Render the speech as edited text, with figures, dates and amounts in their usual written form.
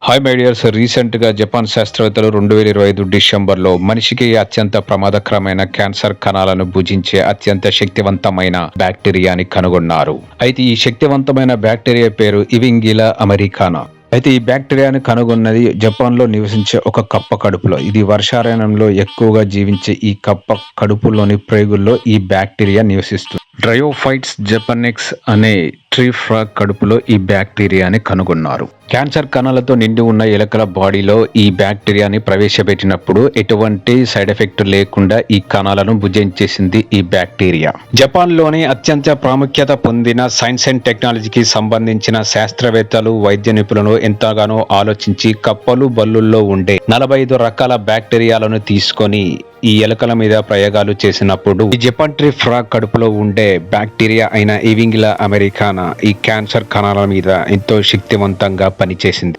Hi my dears. రీసెంట్గా Japan శాస్త్రవేత్తలు 2025 డిసెంబర్లో మనిషికి అత్యంత ప్రమాదకరమైన క్యాన్సర్ కణాలను భుజించే అత్యంత శక్తివంతమైన బ్యాక్టీరియాని కనుగొన్నారు. అయితే ఈ శక్తివంతమైన బ్యాక్టీరియా పేరు ఇవింగిలా అమెరికానా. అయితే ఈ బ్యాక్టీరియాని కనుగొన్నది జపాన్లో నివసించే ఒక కప్ప కడుపులో. ఇది వర్షారణ్యంలో ఎక్కువగా జీవించే ఈ కప్ప కడుపులోని ప్రేగుల్లో ఈ బ్యాక్టీరియా నివసిస్తుంది. డ్రయోఫైట్స్ జపనెక్స్ అనే ట్రీ ఫ్రాగ్ కడుపులో ఈ బ్యాక్టీరియాని కనుగొన్నారు. క్యాన్సర్ కణాలతో నిండి ఉన్న ఎలుకల బాడీలో ఈ బ్యాక్టీరియాని ప్రవేశపెట్టినప్పుడు ఎటువంటి సైడ్ ఎఫెక్ట్ లేకుండా ఈ కణాలను భుజించేసింది ఈ బ్యాక్టీరియా. జపాన్లోని అత్యంత ప్రాముఖ్యత పొందిన సైన్స్ అండ్ టెక్నాలజీకి సంబంధించిన శాస్త్రవేత్తలు, వైద్య నిపుణులు ఎంతగానో ఆలోచించి కప్పలు, బల్లుల్లో ఉండే 45 రకాల బ్యాక్టీరియాలను తీసుకొని ఈ ఎలుకల మీద ప్రయోగాలు చేసినప్పుడు ఈ జపాన్ ట్రీ ఫ్రాగ్ కడుపులో ఉండే బ్యాక్టీరియా అయిన ఇవింగిలా అమెరికానా ఈ క్యాన్సర్ కణాల మీద ఎంతో శక్తివంతంగా పనిచేసింది.